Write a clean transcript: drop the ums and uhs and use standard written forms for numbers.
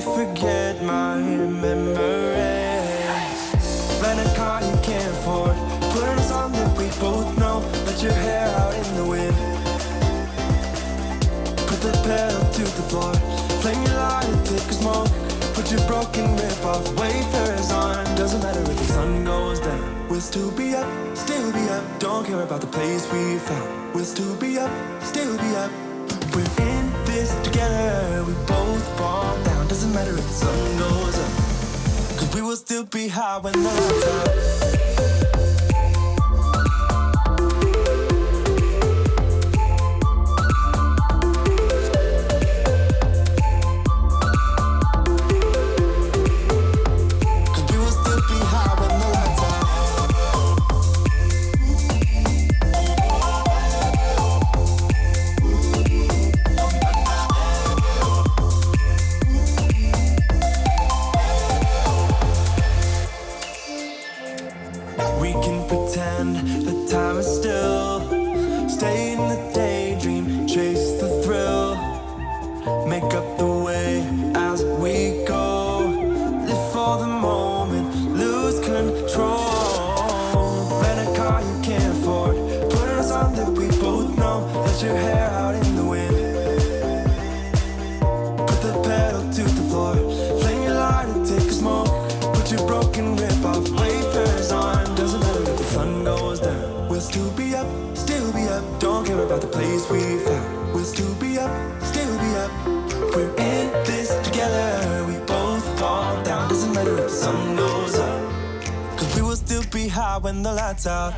forget my memories. Rent a car you can't afford, put on a song that we both know. Let your hair out in the wind, put the pedal to the floor. Flame your light and take a smoke. Put your broken rip-off wafers on. Doesn't matter if the sun goes down, we'll still be up, still be up. Don't care about the place we found. We'll still be up, still be up. We're in this together, we both fall down. Doesn't matter if the sun goes up, 'cause we will still be high when the lights out. When the lights out.